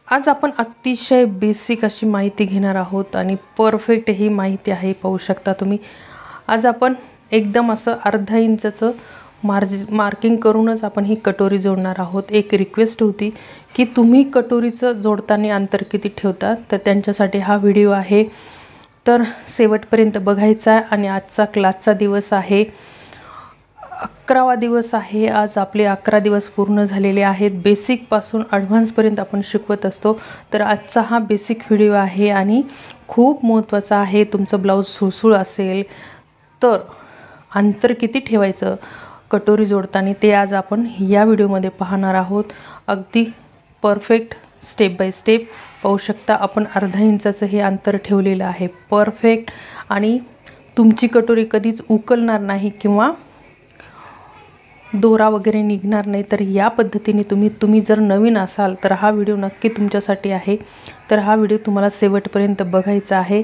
आज आपण अतिशय बेसिक अशी माहिती घेणार आहोत आणि परफेक्ट ही माहिती आहे, पाहू शकता तुम्ही। आज आपण एकदम असं अर्धा इंचाचं मार्किंग करूनच आपण ही कटोरी जोडणार आहोत। एक रिक्वेस्ट होती की तुम्ही कटोरीचं जोडताना अंतर किती ठेवता, तर त्यांच्यासाठी हा व्हिडिओ आहे, तर शेवटपर्यंत बघायचा। आणि आजचा क्लासचा दिवस आहे 11वा दिवस आहे। आज आपले 11 दिवस पूर्ण झालेले आहेत। बेसिक पासून ॲडव्हान्स पर्यंत आपण शिकवत असतो, तर आजचा हा बेसिक व्हिडिओ आहे आणि खूप महत्त्वाचा आहे। तुमचं ब्लाउज सुळसुळ असेल तर अंतर किती ठेवायचं कटोरी जोडताना ते आज आपण या व्हिडिओमध्ये पाहणार आहोत। अगदी परफेक्ट स्टेप बाय स्टेप पाहू शकता। आपण अर्धा इंचाचं हे अंतर ठेवलेलं आहे परफेक्ट, आणि तुमची कटोरी कधीच उकलणार नाही किंवा दोरा वगैरे निघणार नाही। तर या पद्धतीने तुम्ही जर नवीन असाल तर हा व्हिडिओ नक्की तुमच्यासाठी आहे, तर हा व्हिडिओ तुम्हाला शेवटपर्यंत बघायचा आहे।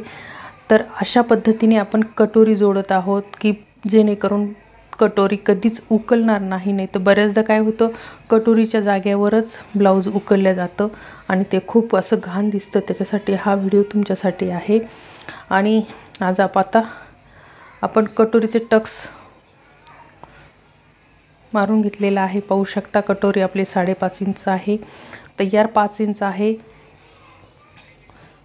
तर अशा पद्धतीने आपण कटोरी जोडत आहोत की जेणेकरून कटोरी कधीच उकलणार नाही। नाही तर बऱ्याचदा काय होतं, कटोरीच्या जागेवरच ब्लाउज उकललं जातं आणि ते खूप असं घाण दिसतं। त्याच्यासाठी हा व्हिडिओ तुमच्यासाठी आहे। आणि आज आपण कटोरीचे टक्स मारून घेतलेला आहे, पाहू शकता। कटोरी आपली 5.5 इंच आहे, तयार 5 इंच आहे।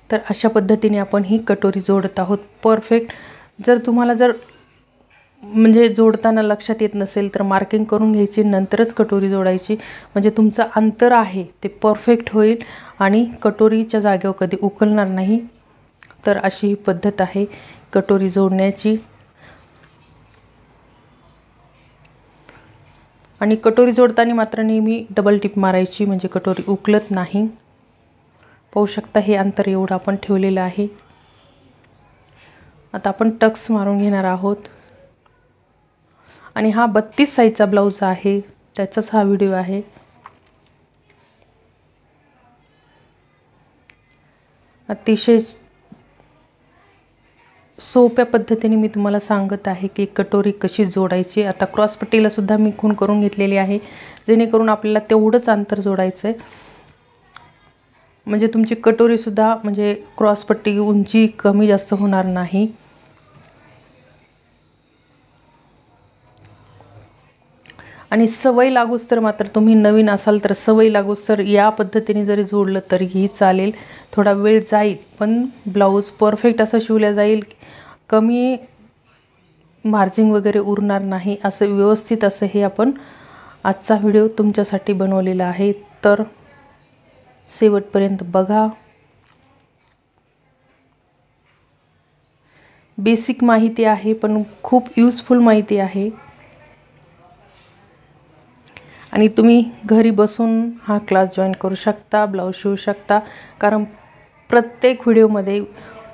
तर अशा पद्धतीने आपण ही कटोरी जोडत आहोत परफेक्ट। जर तुम्हाला म्हणजे जोडताना लक्षात येत नसेल तर मार्किंग करून घ्यायची, नंतरच कटोरी जोडायची, म्हणजे तुमचं अंतर आहे ते परफेक्ट होईल आणि कटोरीच्या जागेवर कधी उकलणार नाही। तर अशी ही पद्धत आहे कटोरी जोडण्याची। आणि कटोरी जोडताना मात्र नेहमी डबल टिप मारायची, म्हणजे कटोरी उकलत नाही। पाहू शकता हे अंतर एवढं आपण ठेवलेलं आहे। आता आपण टक्स मारून घेणार आहोत। आणि हा 32 साईजचा ब्लाउज आहे, त्याचाच हा व्हिडिओ आहे। अतिशय सोप्या पद्धतीने मी तुम्हाला सांगत आहे की कटोरी कशी जोडायची। आता क्रॉस पट्टीला सुद्धा मी खूण करून घेतलेली आहे, जेणेकरून आपल्याला तेवढंच अंतर जोडायचं आहे, म्हणजे तुमची कटोरी सुद्धा म्हणजे क्रॉस पट्टी उंची कमी जास्त होणार नाही। आणि सवय लागूस तर मात्र तुम्ही नवीन असाल तर सवय लागूस तर या पद्धतीने जरी जोडलं तरीही चालेल। थोडा वेळ जाईल पण ब्लाउज परफेक्ट असं शिवलं जाईल, कमी मार्जिन वगैरे उरणार नाही। असं व्यवस्थित असं हे आपण आजचा व्हिडिओ तुमच्यासाठी बनवलेला आहे, तर शेवटपर्यंत बघा। बेसिक माहिती आहे पण खूप यूजफुल माहिती आहे, आणि तुम्ही घरी बसून हा क्लास जॉईन करू शकता, ब्लाउज शिवू शकता। कारण प्रत्येक व्हिडिओमध्ये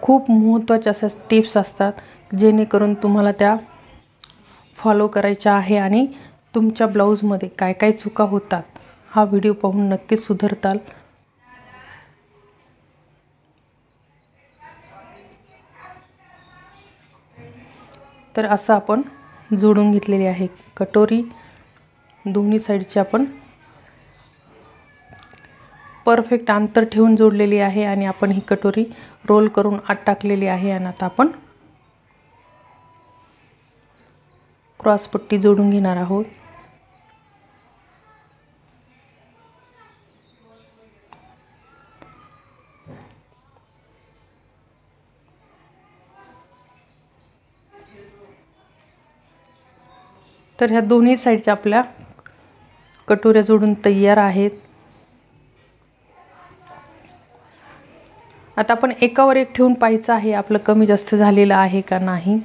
खूप महत्त्वाच्या अशा टिप्स असतात जेणेकरून तुम्हाला त्या फॉलो करायच्या आहे आणि तुमच्या ब्लाऊजमध्ये काय काय चुका होतात हा व्हिडिओ पाहून नक्कीच सुधारताल। तर असं आपण जोडून घेतलेली आहे कटोरी, दोन्ही साईडची आपण परफेक्ट अंतर ठेवून जोडलेली आहे। आणि आपण ही कटोरी रोल करून आत टाकलेली आहे, आणि आता आपण क्रॉस पट्टी जोडून घेणार आहोत। तर ह्या दोन्ही साईडच्या आपल्या कटोऱ्या जोडून तयार आहेत। आता आपण एकावर एक ठेवून पाहायचं आहे आपलं कमी जास्त झालेलं आहे का नाही।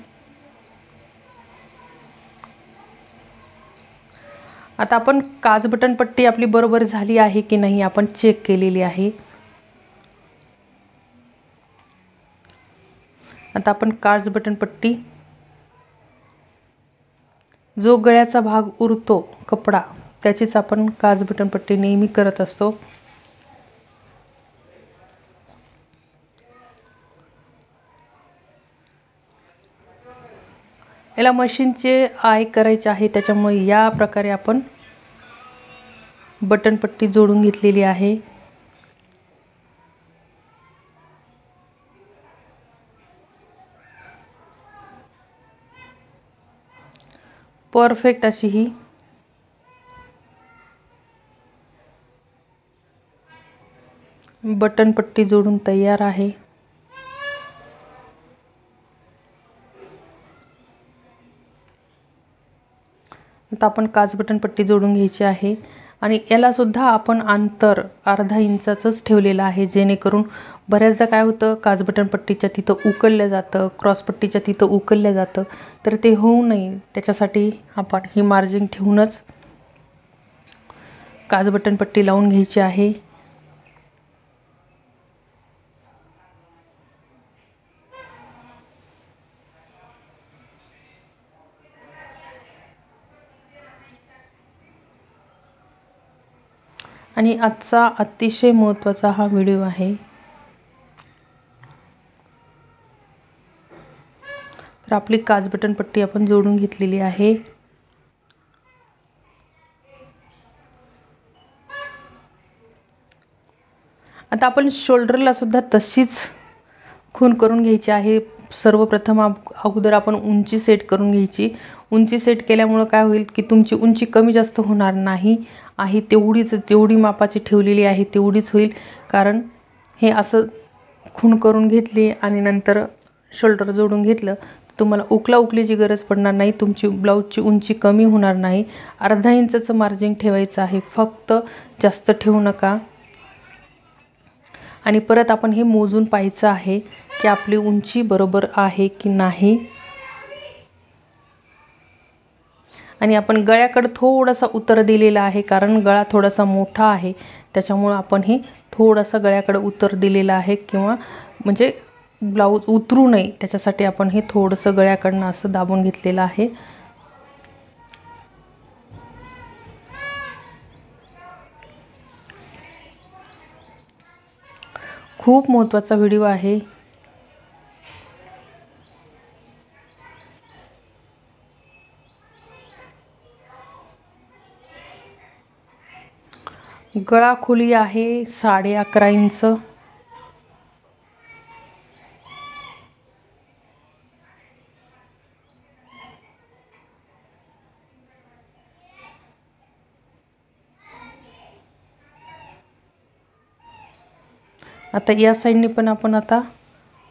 आता आपण काज बटन पट्टी आपली बरोबर झाली आहे की नाही आपण चेक केलेली आहे। आता आपण काज बटन पट्टी, जो गळ्याचा भाग उरतो कपडा त्याचीच आपण काज बटन पट्टी नेहमी करत असतो। याला मशीनचे आय करायचे आहे, त्याच्यामुळे या प्रकारे आपण बटन पट्टी जोडून घेतलेली आहे। परफेक्ट अशी ही बटन पट्टी जोडून तयार आहे। आता आपण काच बटन पट्टी जोडून घ्यायची आहे आणि याला सुद्धा आपण अंतर अर्धा इंचाचंच ठेवलेलं आहे, जेणेकरून बऱ्याचदा काय होतं काच बटन पट्टीच्या तिथं उकललं जातं, क्रॉस पट्टीच्या तिथं उकललं जातं, तर ते होऊ नये त्याच्यासाठी आपण ही मार्जिन ठेवूनच काच बटन पट्टी लावून घ्यायची आहे। आणि आजचा अतिशय महत्त्वाचा हा व्हिडिओ आहे। तर आपली काच बटन पट्टी आपण जोडून घेतलेली आहे। आता आपण शोल्डरला सुद्धा तशीच खूण करून घ्यायची आहे। सर्वप्रथम अगोदर आपण उंची सेट करून घ्यायची। उंची सेट केल्यामुळे काय होईल की तुमची उंची कमी जास्त होणार नाही आहे, तेवढीच जेवढी मापाची ठेवलेली आहे तेवढीच होईल। कारण हे असं खूण करून घेतली आणि नंतर शोल्डर जोडून घेतलं तुम्हाला उकलीची गरज पडणार नाही, तुमची ब्लाऊजची उंची कमी होणार नाही। अर्धा इंचाचं मार्जिन ठेवायचं आहे, फक्त जास्त ठेवू नका। आणि परत आपण हे मोजून पाहायचं आहे की आपली उंची बरोबर आहे की नाही। आणि आपण गळ्याकडे थोडासा उतार दिलेला आहे, कारण गळा थोडासा मोठा आहे, त्याच्यामुळे आपण हे थोडासा गळ्याकडे उतार दिलेला आहे, किंवा म्हणजे ब्लाऊज उतरू नये त्याच्यासाठी आपण हे थोडंसं गळ्याकडनं असं दाबून घेतलेलं आहे। खूप महत्त्वाचा व्हिडिओ आहे। गळा खोली आहे 11.5 इंच। आता या साइडने पण आपण आता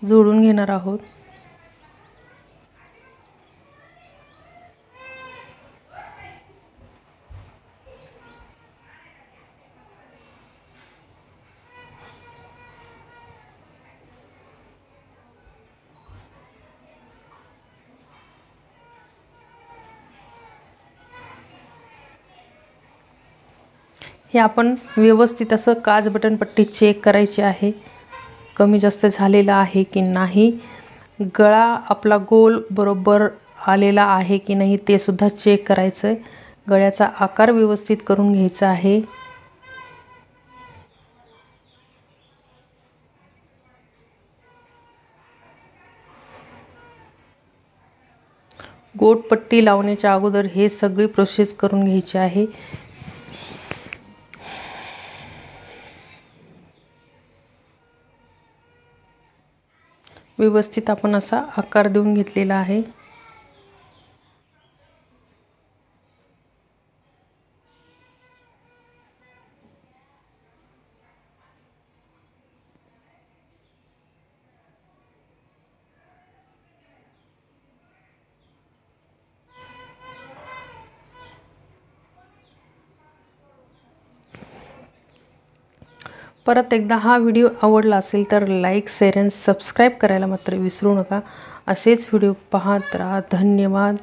जोडून घेणार आहोत। हे आपण व्यवस्थित असं काच बटन पट्टी चेक करायची आहे, कमी जास्त झालेला आहे की नाही, गळा आपला गोल बरोबर आलेला आहे की नाही ते सुद्धा चेक करायचं आहे। गळ्याचा आकार व्यवस्थित करून घ्यायचा आहे। गोट पट्टी लावण्याच्या अगोदर हे सगळी प्रोसेस करून घ्यायची आहे। व्यवस्थित आपण असा आकार देऊन घेतलेला आहे। परत एकदा हा व्हिडिओ आवडला असेल तर लाईक, शेअर आणि सबस्क्राईब करायला मात्र विसरू नका। असेच व्हिडिओ पाहत राहा। धन्यवाद।